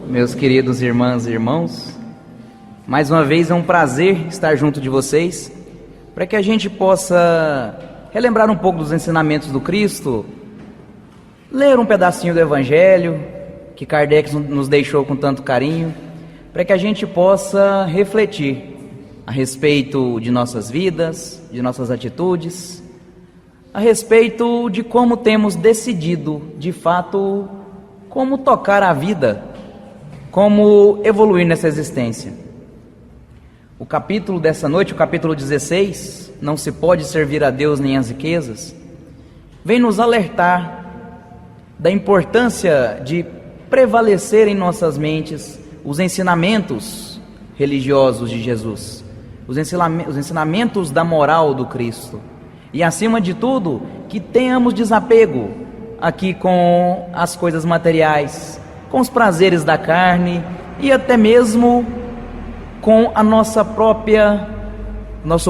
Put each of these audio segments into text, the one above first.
Meus queridos irmãs e irmãos, mais uma vez é um prazer estar junto de vocês, para que a gente possa relembrar um pouco dos ensinamentos do Cristo, ler um pedacinho do Evangelho, que Kardec nos deixou com tanto carinho, para que a gente possa refletir a respeito de nossas vidas, de nossas atitudes, a respeito de como temos decidido, de fato, como tocar a vida, como evoluir nessa existência. O capítulo dessa noite, o capítulo 16, não se pode servir a Deus nem às riquezas, vem nos alertar da importância de prevalecer em nossas mentes os ensinamentos religiosos de Jesus, os ensinamentos da moral do Cristo, e acima de tudo, que tenhamos desapego aqui com as coisas materiais, com os prazeres da carne e até mesmo com a nosso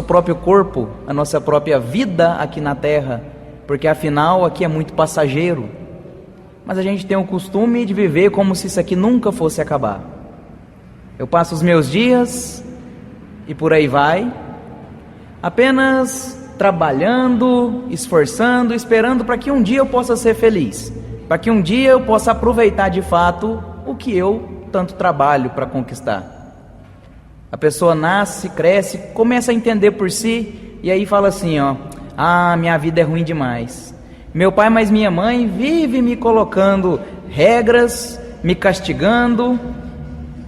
próprio corpo, a nossa própria vida aqui na terra, porque afinal aqui é muito passageiro, mas a gente tem o costume de viver como se isso aqui nunca fosse acabar. Eu passo os meus dias e por aí vai, apenas trabalhando, esforçando, esperando para que um dia eu possa ser feliz, para que um dia eu possa aproveitar de fato o que eu tanto trabalho para conquistar. A pessoa nasce, cresce, começa a entender por si, e aí fala assim, minha vida é ruim demais. Meu pai, mas minha mãe vive me colocando regras, me castigando.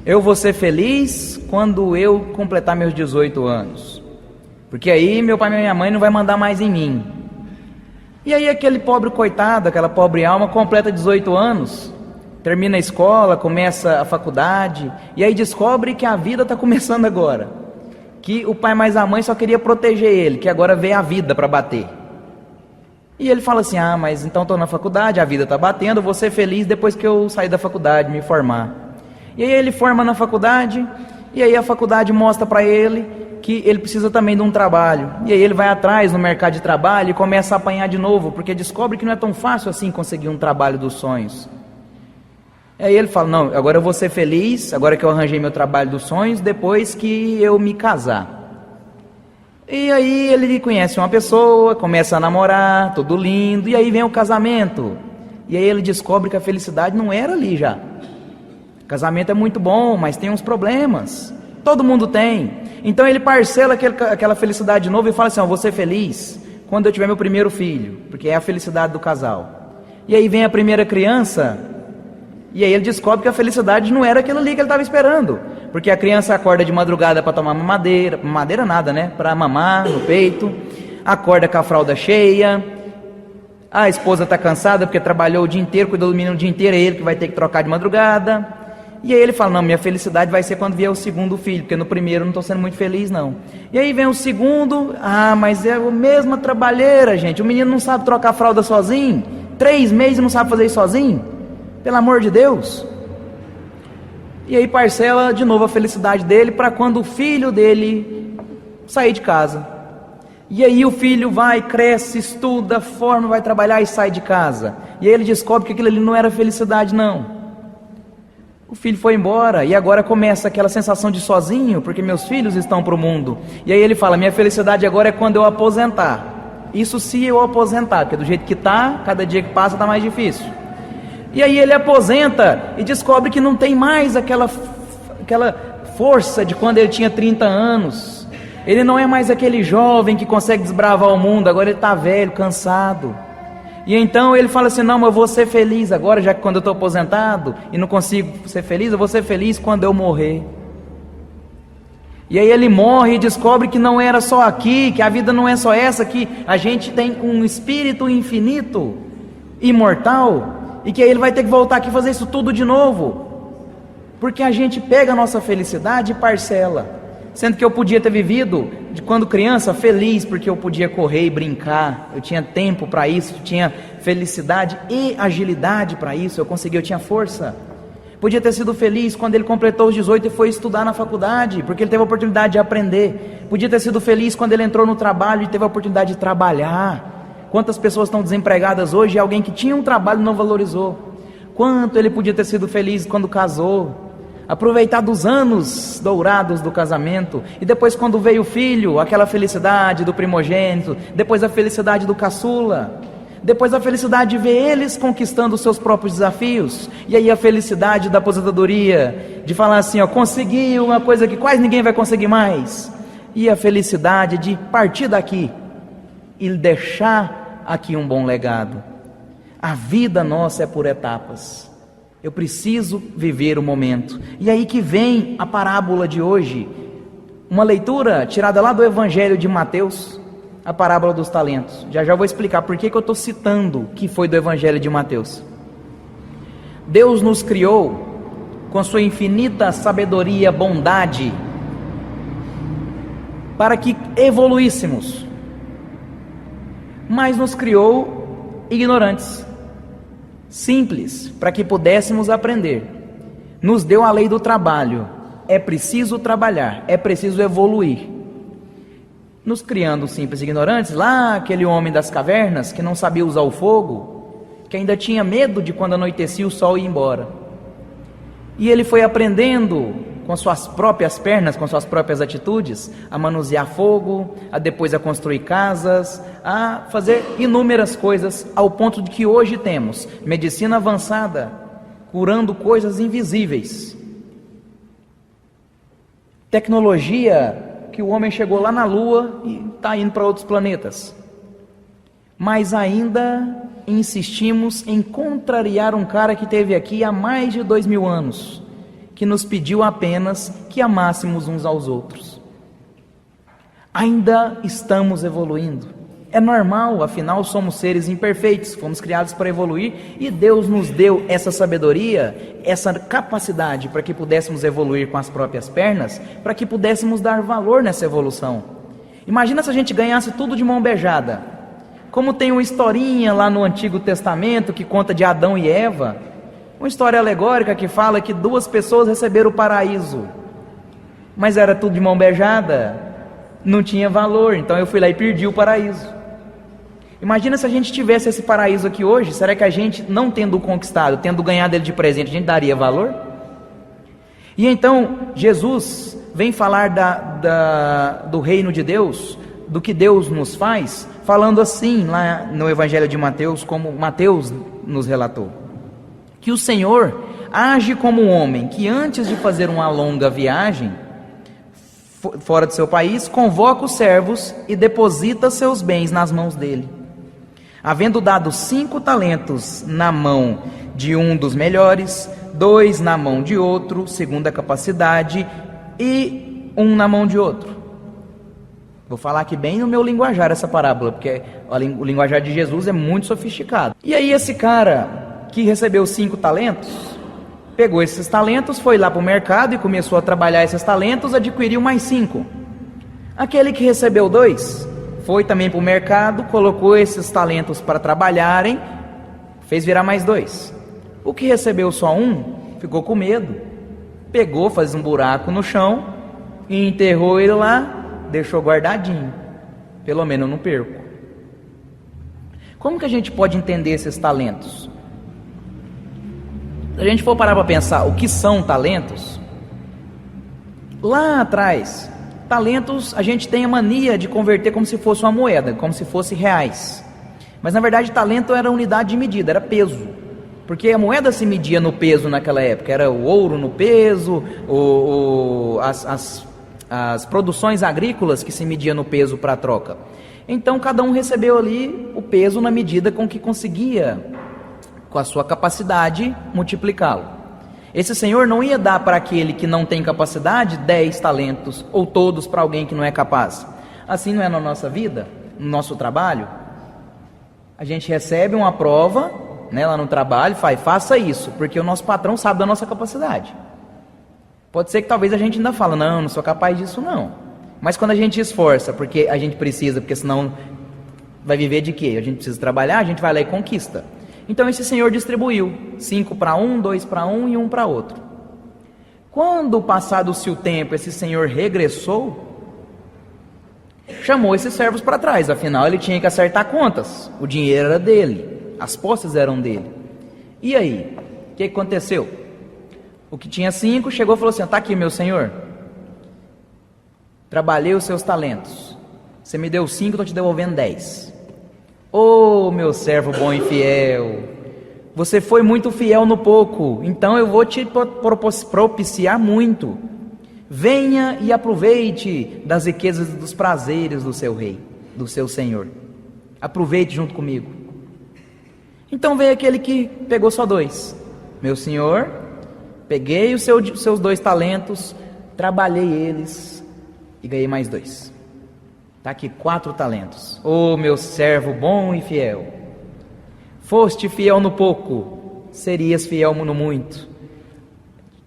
Eu vou ser feliz quando eu completar meus 18 anos. Porque aí meu pai e minha mãe não vai mandar mais em mim. E aí aquele pobre coitado, aquela pobre alma completa 18 anos, termina a escola, começa a faculdade, e aí descobre que a vida está começando agora, que o pai mais a mãe só queria proteger ele, que agora veio a vida para bater. E ele fala assim, mas então estou na faculdade, a vida está batendo, eu vou ser feliz depois que eu sair da faculdade, me formar. E aí ele forma na faculdade, e aí a faculdade mostra para ele que ele precisa também de um trabalho, e aí ele vai atrás no mercado de trabalho e começa a apanhar de novo, porque descobre que não é tão fácil assim conseguir um trabalho dos sonhos. E aí ele fala, não, agora eu vou ser feliz, agora que eu arranjei meu trabalho dos sonhos, depois que eu me casar. E aí ele conhece uma pessoa, começa a namorar, tudo lindo, e aí vem o casamento, e aí ele descobre que a felicidade não era ali já. O casamento é muito bom, mas tem uns problemas, todo mundo tem. Então ele parcela aquela felicidade de novo e fala assim, eu vou ser feliz quando eu tiver meu primeiro filho, porque é a felicidade do casal. E aí vem a primeira criança, e aí ele descobre que a felicidade não era aquilo ali que ele estava esperando, porque a criança acorda de madrugada para tomar mamadeira nada, né? Para mamar no peito, acorda com a fralda cheia, a esposa está cansada porque trabalhou o dia inteiro, cuidou do menino o dia inteiro, é ele que vai ter que trocar de madrugada. E aí ele fala, não, minha felicidade vai ser quando vier o segundo filho, porque no primeiro eu não estou sendo muito feliz não. E aí vem o segundo, mas é a mesma trabalheira, gente, o menino não sabe trocar a fralda sozinho, 3 meses e não sabe fazer isso sozinho, pelo amor de Deus. E aí parcela de novo a felicidade dele para quando o filho dele sair de casa. E aí o filho vai, cresce, estuda, forma, vai trabalhar e sai de casa. E aí ele descobre que aquilo ali não era felicidade não. O filho foi embora e agora começa aquela sensação de sozinho, porque meus filhos estão para o mundo. E aí ele fala, minha felicidade agora é quando eu aposentar. Isso se eu aposentar, porque do jeito que está, cada dia que passa está mais difícil. E aí ele aposenta e descobre que não tem mais aquela força de quando ele tinha 30 anos. Ele não é mais aquele jovem que consegue desbravar o mundo, agora ele está velho, cansado. E então ele fala assim, não, mas eu vou ser feliz agora, já que quando eu estou aposentado e não consigo ser feliz, eu vou ser feliz quando eu morrer. E aí ele morre e descobre que não era só aqui, que a vida não é só essa, que a gente tem um espírito infinito, imortal, e que aí ele vai ter que voltar aqui e fazer isso tudo de novo, porque a gente pega a nossa felicidade e parcela, sendo que eu podia ter vivido, de quando criança, feliz, porque eu podia correr e brincar, eu tinha tempo para isso, tinha felicidade e agilidade para isso, eu tinha força. Podia ter sido feliz quando ele completou os 18 e foi estudar na faculdade, porque ele teve a oportunidade de aprender. Podia ter sido feliz quando ele entrou no trabalho e teve a oportunidade de trabalhar. Quantas pessoas estão desempregadas hoje e alguém que tinha um trabalho não valorizou? quanto ele podia ter sido feliz quando casou, aproveitar dos anos dourados do casamento, e depois quando veio o filho, aquela felicidade do primogênito, depois a felicidade do caçula, depois a felicidade de ver eles conquistando os seus próprios desafios, e aí a felicidade da aposentadoria, de falar assim, ó, consegui uma coisa que quase ninguém vai conseguir mais, e a felicidade de partir daqui e deixar aqui um bom legado. A vida nossa é por etapas. Eu preciso viver o momento. E aí que vem a parábola de hoje, uma leitura tirada lá do Evangelho de Mateus, a parábola dos talentos. Já vou explicar por que eu estou citando que foi do Evangelho de Mateus. Deus nos criou com sua infinita sabedoria, bondade, para que evoluíssemos, mas nos criou ignorantes, simples, para que pudéssemos aprender. Nos deu a lei do trabalho, é preciso trabalhar, é preciso evoluir. Nos criando simples e ignorantes, lá aquele homem das cavernas que não sabia usar o fogo, que ainda tinha medo de quando anoitecia o sol ir embora, e ele foi aprendendo com suas próprias pernas, com suas próprias atitudes, a manusear fogo, a depois a construir casas, a fazer inúmeras coisas, ao ponto de que hoje temos medicina avançada, curando coisas invisíveis, tecnologia que o homem chegou lá na Lua e está indo para outros planetas, mas ainda insistimos em contrariar um cara que esteve aqui há mais de 2000 anos, que nos pediu apenas que amássemos uns aos outros. Ainda estamos evoluindo. É normal, afinal somos seres imperfeitos, fomos criados para evoluir, e Deus nos deu essa sabedoria, essa capacidade para que pudéssemos evoluir com as próprias pernas, para que pudéssemos dar valor nessa evolução. Imagina se a gente ganhasse tudo de mão beijada. Como tem uma historinha lá no Antigo Testamento que conta de Adão e Eva, uma história alegórica que fala que duas pessoas receberam o paraíso, mas era tudo de mão beijada, não tinha valor, então eu fui lá e perdi o paraíso. Imagina se a gente tivesse esse paraíso aqui hoje, será que a gente, não tendo conquistado, tendo ganhado ele de presente, a gente daria valor? E então Jesus vem falar do reino de Deus, do que Deus nos faz, falando assim lá no Evangelho de Mateus, como Mateus nos relatou, que o Senhor age como um homem que antes de fazer uma longa viagem fora do seu país, convoca os servos e deposita seus bens nas mãos dele. Havendo dado 5 talentos na mão de um dos melhores, 2 na mão de outro, segundo a capacidade, e 1 na mão de outro. Vou falar aqui bem no meu linguajar essa parábola, porque o linguajar de Jesus é muito sofisticado. E aí esse cara que recebeu 5 talentos, pegou esses talentos, foi lá para o mercado e começou a trabalhar esses talentos, adquiriu mais 5. Aquele que recebeu 2, foi também para o mercado, colocou esses talentos para trabalharem, fez virar mais 2. O que recebeu só 1, ficou com medo, pegou, fez um buraco no chão, e enterrou ele lá, deixou guardadinho, pelo menos eu não perco. Como que a gente pode entender esses talentos? Se a gente for parar para pensar o que são talentos, lá atrás, talentos a gente tem a mania de converter como se fosse uma moeda, como se fosse reais, mas na verdade talento era unidade de medida, era peso, porque a moeda se media no peso naquela época, era o ouro no peso, as produções agrícolas que se media no peso para a troca. Então cada um recebeu ali o peso na medida com que conseguia, com a sua capacidade, multiplicá-lo. Esse Senhor não ia dar para aquele que não tem capacidade 10 talentos, ou todos para alguém que não é capaz. Assim não é na nossa vida, no nosso trabalho. A gente recebe uma prova, né, lá no trabalho, faça isso, porque o nosso patrão sabe da nossa capacidade. Pode ser que talvez a gente ainda fala, não sou capaz disso não. Mas quando a gente esforça, porque a gente precisa, porque senão vai viver de quê? A gente precisa trabalhar, a gente vai lá e conquista. Então esse Senhor distribuiu 5 para um, 2 para um e 1 para outro. Quando passado-se o tempo, esse Senhor regressou, chamou esses servos para trás, afinal ele tinha que acertar contas, o dinheiro era dele, as posses eram dele. E aí, O que aconteceu? O que tinha 5 chegou e falou assim: está aqui, meu senhor, trabalhei os seus talentos, você me deu 5, estou te devolvendo 10. Ô meu servo bom e fiel, você foi muito fiel no pouco, então eu vou te propiciar muito. Venha e aproveite das riquezas e dos prazeres do seu rei, do seu senhor. Aproveite junto comigo. Então veio aquele que pegou só 2. Meu senhor, peguei os seus 2 talentos, trabalhei eles e ganhei mais 2. Está aqui 4 talentos. Ô meu servo bom e fiel, foste fiel no pouco, serias fiel no muito.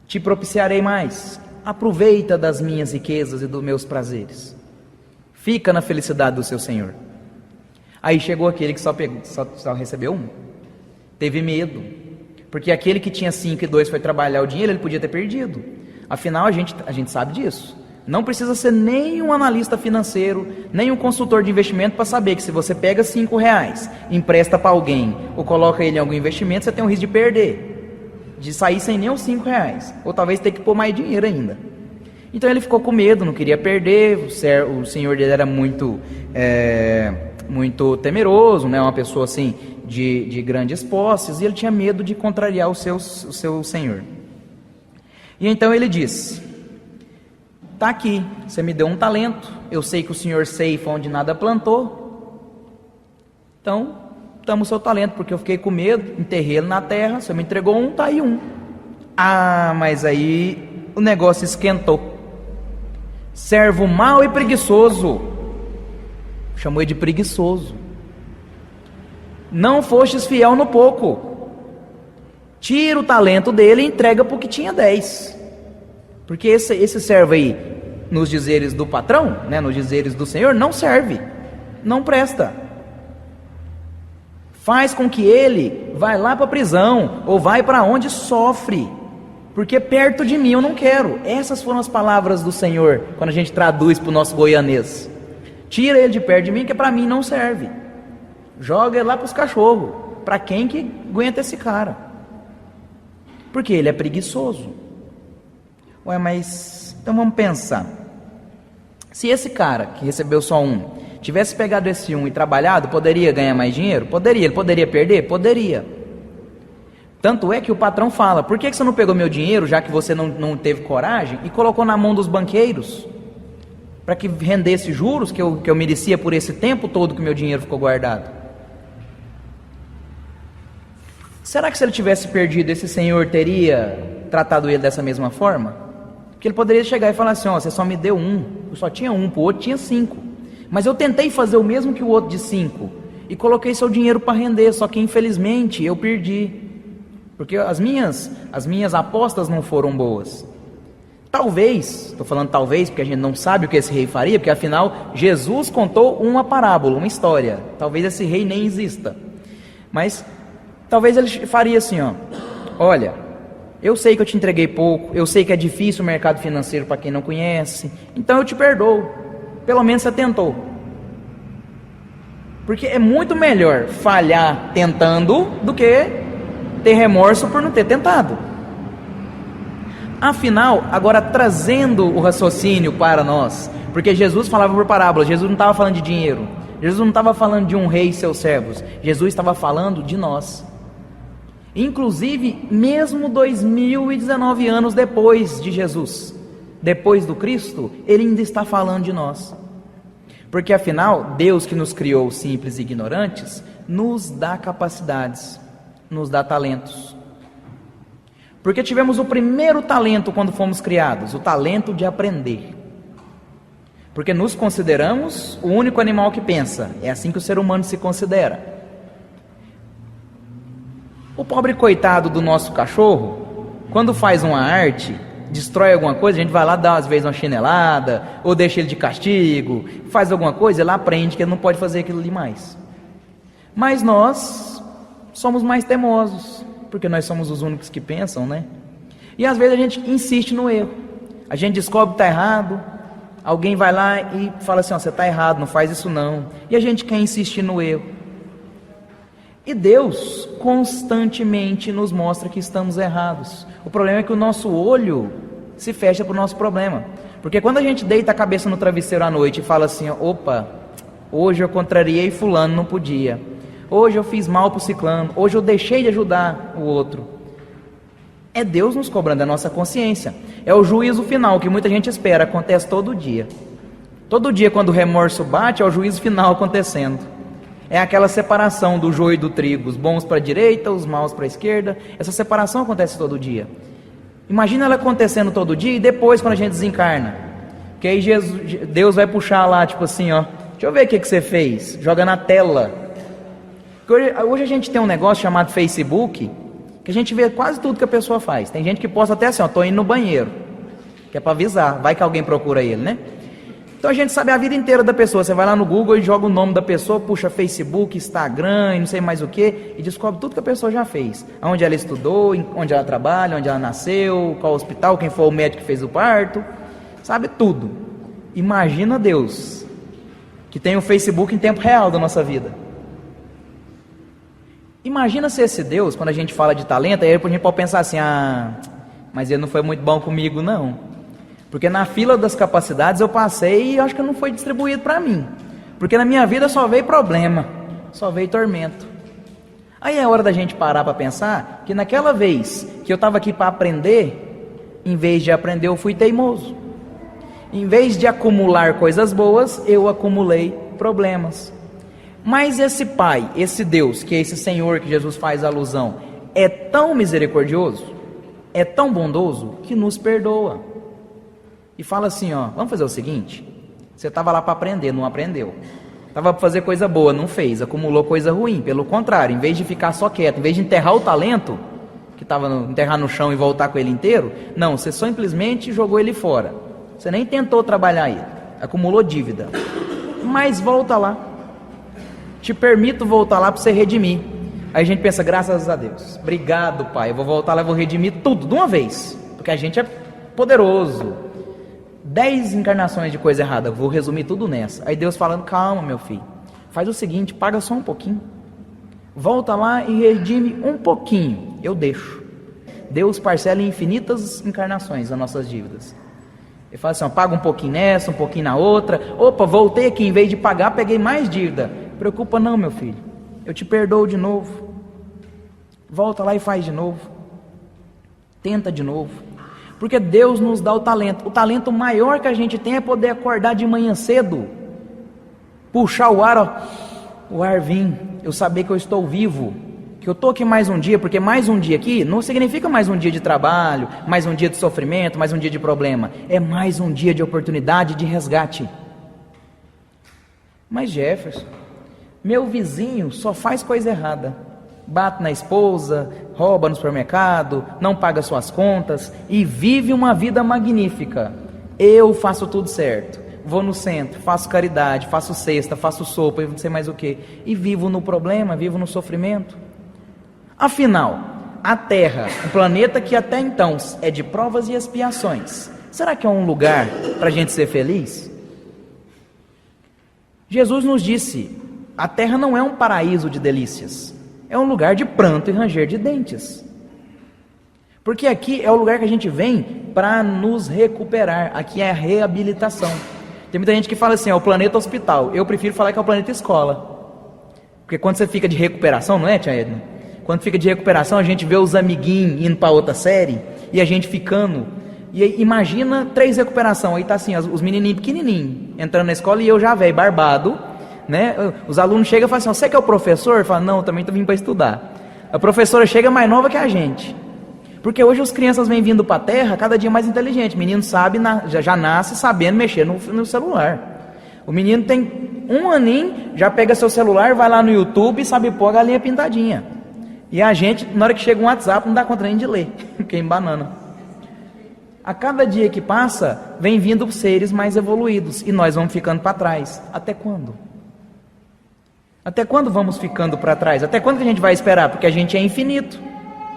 Te propiciarei mais. Aproveita das minhas riquezas e dos meus prazeres. Fica na felicidade do seu senhor. Aí chegou aquele que só recebeu 1. Teve medo, porque aquele que tinha 5 e 2 foi trabalhar o dinheiro, ele podia ter perdido. Afinal, a gente sabe disso. Não precisa ser nem um analista financeiro, nem um consultor de investimento para saber que se você pega R$5, empresta para alguém ou coloca ele em algum investimento, você tem um risco de perder, de sair sem nem os R$5, ou talvez ter que pôr mais dinheiro ainda. Então ele ficou com medo, não queria perder. O senhor dele era muito temeroso, né? Uma pessoa assim de grandes posses, e ele tinha medo de contrariar o seu senhor. E então ele disse: está aqui, você me deu 1 talento, eu sei que o senhor ceifa onde nada plantou, então toma o seu talento, porque eu fiquei com medo, enterrei ele na terra, você me entregou 1, está aí 1. Ah, mas aí o negócio esquentou. Servo mau e preguiçoso, chamou ele de preguiçoso. Não fostes fiel no pouco, tira o talento dele e entrega para o que tinha 10. Porque esse servo aí, nos dizeres do patrão, né, nos dizeres do Senhor, não serve, não presta. Faz com que ele vá lá para a prisão, ou vai para onde sofre, porque perto de mim eu não quero. Essas foram as palavras do Senhor, quando a gente traduz para o nosso goianês. Tira ele de perto de mim, que para mim não serve. Joga ele lá para os cachorros. Para quem que aguenta esse cara? Porque ele é preguiçoso. Ué, mas então vamos pensar. Se esse cara que recebeu só 1 tivesse pegado esse 1 e trabalhado, poderia ganhar mais dinheiro? Poderia. Ele poderia perder? Poderia. Tanto é que o patrão fala: por que você não pegou meu dinheiro, já que você não teve coragem, e colocou na mão dos banqueiros, para que rendesse juros que eu merecia por esse tempo todo que meu dinheiro ficou guardado? Será que se ele tivesse perdido, esse senhor teria tratado ele dessa mesma forma? Porque ele poderia chegar e falar assim: ó, você só me deu 1, eu só tinha 1, o outro tinha 5, mas eu tentei fazer o mesmo que o outro de 5, e coloquei seu dinheiro para render, só que infelizmente eu perdi, porque as minhas apostas não foram boas. Talvez, estou falando talvez, porque a gente não sabe o que esse rei faria, porque afinal Jesus contou uma parábola, uma história, talvez esse rei nem exista, mas talvez ele faria assim: ó, olha, eu sei que eu te entreguei pouco, eu sei que é difícil o mercado financeiro para quem não conhece, então eu te perdoo, pelo menos você tentou. Porque é muito melhor falhar tentando do que ter remorso por não ter tentado. Afinal, agora trazendo o raciocínio para nós, porque Jesus falava por parábola, Jesus não estava falando de dinheiro, Jesus não estava falando de um rei e seus servos, Jesus estava falando de nós. Inclusive, mesmo 2019 anos depois de Jesus, depois do Cristo, ele ainda está falando de nós. Porque afinal, Deus que nos criou simples e ignorantes, nos dá capacidades, nos dá talentos. Porque tivemos o primeiro talento quando fomos criados, o talento de aprender. Porque nos consideramos o único animal que pensa, é assim que o ser humano se considera. O pobre coitado do nosso cachorro, quando faz uma arte, destrói alguma coisa, a gente vai lá dar às vezes uma chinelada, ou deixa ele de castigo, faz alguma coisa, ele aprende que ele não pode fazer aquilo ali mais. Mas nós somos mais teimosos, porque nós somos os únicos que pensam, né? E às vezes a gente insiste no erro, a gente descobre que está errado, alguém vai lá e fala assim: ó, você está errado, não faz isso não, e a gente quer insistir no erro. E Deus constantemente nos mostra que estamos errados. O problema é que o nosso olho se fecha para o nosso problema. Porque quando a gente deita a cabeça no travesseiro à noite e fala assim, opa, hoje eu contrariei fulano, não podia. Hoje eu fiz mal para o ciclano. Hoje eu deixei de ajudar o outro. É Deus nos cobrando a nossa consciência. É o juízo final que muita gente espera, acontece todo dia. Todo dia quando o remorso bate, é o juízo final acontecendo. É aquela separação do joio e do trigo, os bons para a direita, os maus para a esquerda. Essa separação acontece todo dia. Imagina ela acontecendo todo dia e depois quando a gente desencarna. Que aí Deus vai puxar lá, tipo assim, ó, deixa eu ver o que você fez. Joga na tela. Hoje a gente tem um negócio chamado Facebook, que a gente vê quase tudo que a pessoa faz. Tem gente que posta até assim, ó, tô indo no banheiro. Que é para avisar, vai que alguém procura ele, né? Então a gente sabe a vida inteira da pessoa. Você vai lá no Google e joga o nome da pessoa, puxa Facebook, Instagram e não sei mais o que, e descobre tudo que a pessoa já fez. Onde ela estudou, onde ela trabalha, onde ela nasceu, qual hospital, quem foi o médico que fez o parto. Sabe tudo. Imagina Deus, que tem o Facebook em tempo real da nossa vida. Imagina se esse Deus, quando a gente fala de talento, aí a gente pode pensar assim, mas ele não foi muito bom comigo não. Porque na fila das capacidades eu passei e acho que não foi distribuído para mim. Porque na minha vida só veio problema, só veio tormento. Aí é hora da gente parar para pensar que naquela vez que eu estava aqui para aprender, em vez de aprender eu fui teimoso. Em vez de acumular coisas boas, eu acumulei problemas. Mas esse Pai, esse Deus, que é esse Senhor que Jesus faz alusão, é tão misericordioso, é tão bondoso, que nos perdoa. E fala assim, ó, vamos fazer o seguinte, você estava lá para aprender, não aprendeu. Estava para fazer coisa boa, não fez, acumulou coisa ruim. Pelo contrário, em vez de ficar só quieto, em vez de enterrar o talento, que estava enterrar no chão e voltar com ele inteiro, não, você simplesmente jogou ele fora. Você nem tentou trabalhar ele, acumulou dívida. Mas volta lá, te permito voltar lá para você redimir. Aí a gente pensa, graças a Deus, obrigado Pai, eu vou voltar lá e vou redimir tudo de uma vez, porque a gente é poderoso. 10 encarnações de coisa errada, vou resumir tudo nessa. Aí Deus falando, calma meu filho, faz o seguinte, paga só um pouquinho, volta lá e redime um pouquinho, eu deixo. Deus parcela em infinitas encarnações as nossas dívidas. Ele fala assim, ó, paga um pouquinho nessa, um pouquinho na outra. Opa, voltei aqui, em vez de pagar, peguei mais dívida. Preocupa não meu filho, eu te perdoo de novo. Volta lá e faz de novo. Tenta de novo. Porque Deus nos dá o talento. O talento maior que a gente tem é poder acordar de manhã cedo, puxar o ar, ó, o ar vir, eu saber que eu estou vivo, que eu estou aqui mais um dia, porque mais um dia aqui não significa mais um dia de trabalho, mais um dia de sofrimento, mais um dia de problema, é mais um dia de oportunidade, de resgate. Mas Jefferson, meu vizinho só faz coisa errada, bate na esposa, rouba no supermercado, não paga suas contas e vive uma vida magnífica. Eu faço tudo certo, vou no centro, faço caridade, faço cesta, faço sopa e não sei mais o que, e vivo no problema, vivo no sofrimento. Afinal, a Terra, um planeta que até então é de provas e expiações, será que é um lugar para a gente ser feliz? Jesus nos disse, a Terra não é um paraíso de delícias, é um lugar de pranto e ranger de dentes. Porque aqui é o lugar que a gente vem para nos recuperar. Aqui é a reabilitação. Tem muita gente que fala assim, é o planeta hospital. Eu prefiro falar que é o planeta escola. Porque quando você fica de recuperação, não é, tia Edna? Quando fica de recuperação, a gente vê os amiguinhos indo para outra série e a gente ficando. E aí, imagina 3 recuperação. Aí tá assim, os menininhos pequenininhos entrando na escola e eu já velho, barbado. Né? Os alunos chegam e falam assim, você que é o professor? Fala, não, eu também estou vindo para estudar. A professora chega mais nova que a gente, porque hoje as crianças vêm vindo para a Terra cada dia mais inteligente. O menino sabe, já nasce sabendo mexer no celular. O menino tem 1 aninho, já pega seu celular, vai lá no YouTube e sabe pôr a galinha pintadinha. E a gente, na hora que chega um WhatsApp, não dá conta nem de ler, porque é em banana. A cada dia que passa, vem vindo seres mais evoluídos e nós vamos ficando para trás. Até quando? Até quando vamos ficando para trás? Até quando que a gente vai esperar? Porque a gente é infinito.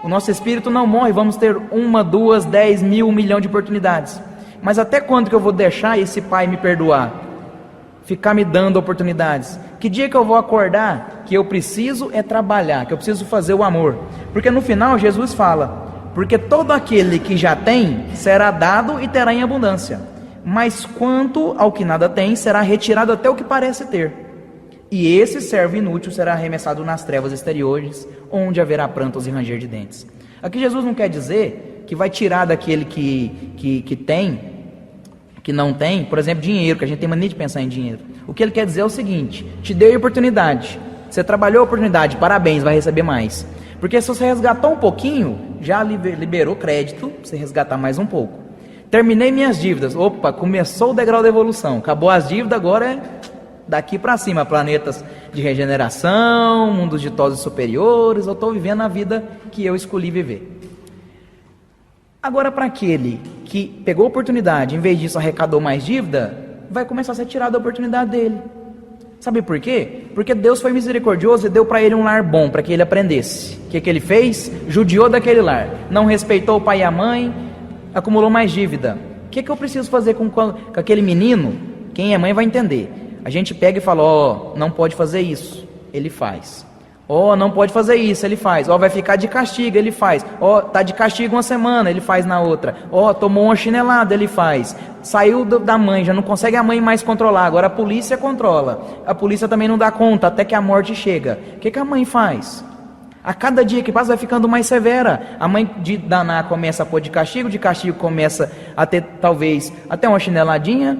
O nosso espírito não morre. Vamos ter 1, 2, 10, 1000, 1 milhão de oportunidades. Mas até quando que eu vou deixar esse Pai me perdoar? Ficar me dando oportunidades? Que dia que eu vou acordar que eu preciso é trabalhar, que eu preciso fazer o amor. Porque no final Jesus fala: porque todo aquele que já tem será dado e terá em abundância, mas quanto ao que nada tem, será retirado até o que parece ter. E esse servo inútil será arremessado nas trevas exteriores, onde haverá prantos e ranger de dentes. Aqui Jesus não quer dizer que vai tirar daquele que tem, que não tem, por exemplo, dinheiro, que a gente tem mania de pensar em dinheiro. O que ele quer dizer é o seguinte: te dei a oportunidade, você trabalhou a oportunidade, parabéns, vai receber mais. Porque se você resgatou um pouquinho, já liberou crédito para você resgatar mais um pouco. Terminei minhas dívidas, opa, começou o degrau da evolução, acabou as dívidas, agora é daqui para cima, planetas de regeneração, mundos ditosos superiores, eu estou vivendo a vida que eu escolhi viver. Agora, para aquele que pegou a oportunidade, em vez disso arrecadou mais dívida, vai começar a ser tirado a oportunidade dele. Sabe por quê? Porque Deus foi misericordioso e deu para ele um lar bom, para que ele aprendesse. O que ele fez? Judiou daquele lar, não respeitou o pai e a mãe, acumulou mais dívida. O que eu preciso fazer com aquele menino? Quem é mãe vai entender. A gente pega e fala: ó, não pode fazer isso, ele faz. Ó, não pode fazer isso, ele faz. Ó, vai ficar de castigo, ele faz. Ó, tá de castigo uma semana, ele faz na outra. Ó, tomou uma chinelada, ele faz. Saiu da mãe, já não consegue a mãe mais controlar, agora a polícia controla. A polícia também não dá conta, até que a morte chega. O que a mãe faz? A cada dia que passa vai ficando mais severa. A mãe de danar começa a pôr de castigo começa a ter talvez até uma chineladinha.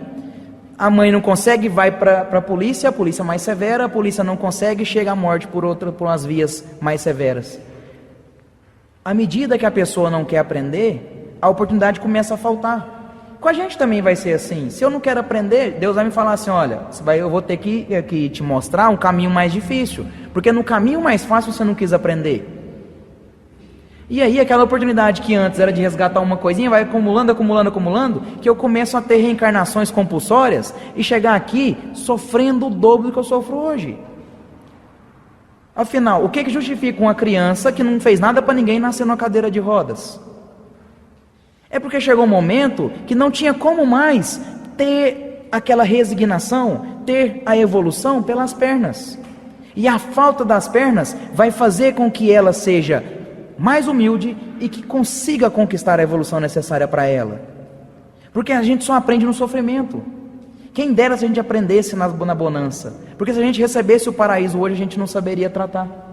A mãe não consegue, vai para a polícia mais severa, a polícia não consegue, chega à morte por umas vias mais severas. À medida que a pessoa não quer aprender, a oportunidade começa a faltar. Com a gente também vai ser assim. Se eu não quero aprender, Deus vai me falar assim: olha, eu vou ter que te mostrar um caminho mais difícil, porque no caminho mais fácil você não quis aprender. E aí aquela oportunidade que antes era de resgatar uma coisinha, vai acumulando, que eu começo a ter reencarnações compulsórias e chegar aqui sofrendo o dobro do que eu sofro hoje. Afinal, o que justifica uma criança que não fez nada para ninguém nascer numa cadeira de rodas? É porque chegou um momento que não tinha como mais ter aquela resignação, ter a evolução pelas pernas. E a falta das pernas vai fazer com que ela seja mais humilde e que consiga conquistar a evolução necessária para ela. Porque a gente só aprende no sofrimento. Quem dera se a gente aprendesse na bonança. Porque se a gente recebesse o paraíso hoje, a gente não saberia tratar.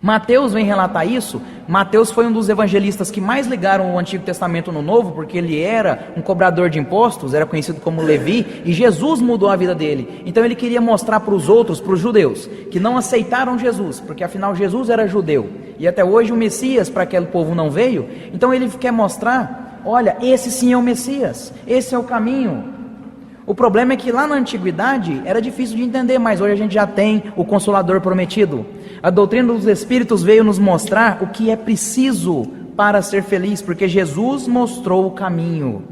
Mateus vem relatar isso. Mateus foi um dos evangelistas que mais ligaram o Antigo Testamento no Novo, porque ele era um cobrador de impostos, era conhecido como Levi, e Jesus mudou a vida dele. Então ele queria mostrar para os outros, para os judeus, que não aceitaram Jesus, porque afinal Jesus era judeu, e até hoje o Messias para aquele povo não veio. Então ele quer mostrar: olha, esse sim é o Messias, esse é o caminho. O problema é que lá na antiguidade era difícil de entender, mas hoje a gente já tem o Consolador prometido. A doutrina dos Espíritos veio nos mostrar o que é preciso para ser feliz, porque Jesus mostrou o caminho.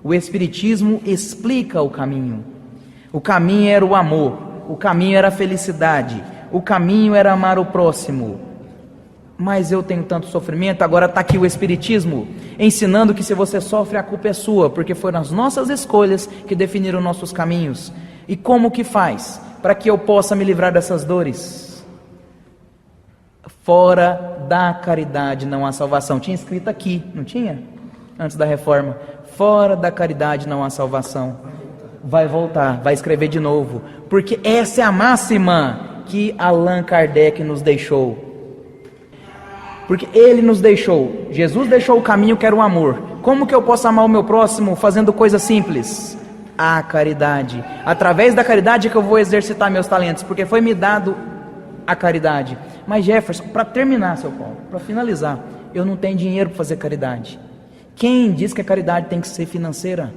O Espiritismo explica o caminho. O caminho era o amor, o caminho era a felicidade, o caminho era amar o próximo. Mas eu tenho tanto sofrimento. Agora está aqui o Espiritismo ensinando que se você sofre, a culpa é sua, porque foram as nossas escolhas que definiram nossos caminhos. E como que faz para que eu possa me livrar dessas dores? Fora da caridade não há salvação. Tinha escrito aqui, não tinha? Antes da reforma: fora da caridade não há salvação. Vai voltar, vai escrever de novo, porque essa é a máxima que Allan Kardec nos deixou. Porque ele nos deixou, Jesus deixou o caminho que era o amor. Como que eu posso amar o meu próximo fazendo coisas simples? A caridade. Através da caridade é que eu vou exercitar meus talentos, porque foi me dado a caridade. Mas Jefferson, para terminar, seu Paulo, para finalizar, eu não tenho dinheiro para fazer caridade. Quem diz que a caridade tem que ser financeira?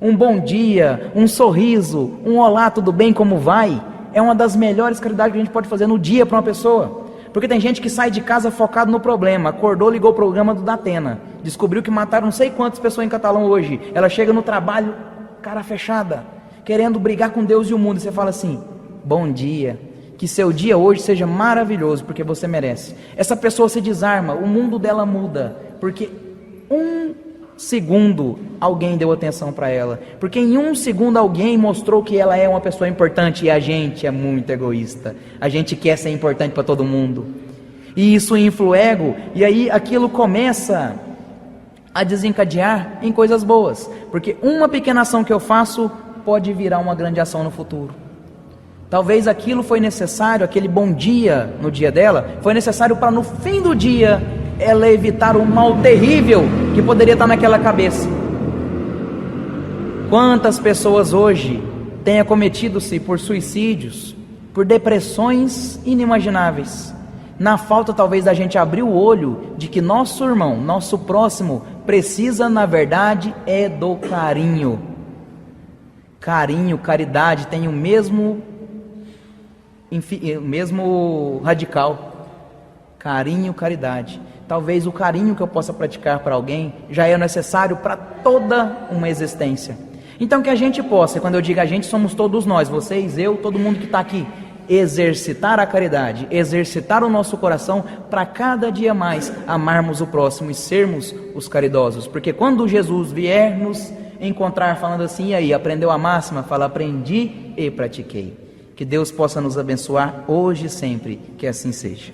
Um bom dia, um sorriso, um olá, tudo bem, como vai? É uma das melhores caridades que a gente pode fazer no dia para uma pessoa. Porque tem gente que sai de casa focado no problema, acordou, ligou o programa do Datena, descobriu que mataram não sei quantas pessoas em Catalão hoje. Ela chega no trabalho, cara fechada, querendo brigar com Deus e o mundo, e você fala assim: bom dia, que seu dia hoje seja maravilhoso, porque você merece. Essa pessoa se desarma, o mundo dela muda, porque segundo alguém deu atenção para ela, porque em 1 segundo alguém mostrou que ela é uma pessoa importante, e a gente é muito egoísta, a gente quer ser importante para todo mundo, e isso infla o ego, e aí aquilo começa a desencadear em coisas boas, porque uma pequena ação que eu faço pode virar uma grande ação no futuro. Talvez aquilo foi necessário, aquele bom dia no dia dela, foi necessário para no fim do dia ela evitar um mal terrível que poderia estar naquela cabeça. Quantas pessoas hoje têm acometido-se por suicídios, por depressões inimagináveis, na falta talvez da gente abrir o olho de que nosso irmão, nosso próximo, precisa na verdade é do carinho. Carinho, caridade tem o mesmo radical. Carinho, caridade. Talvez o carinho que eu possa praticar para alguém já é necessário para toda uma existência. Então que a gente possa, quando eu digo a gente, somos todos nós, vocês, eu, todo mundo que está aqui, exercitar a caridade, exercitar o nosso coração para cada dia mais amarmos o próximo e sermos os caridosos. Porque quando Jesus vier nos encontrar falando assim, e aí, aprendeu a máxima? Fala, aprendi e pratiquei. Que Deus possa nos abençoar hoje e sempre, que assim seja.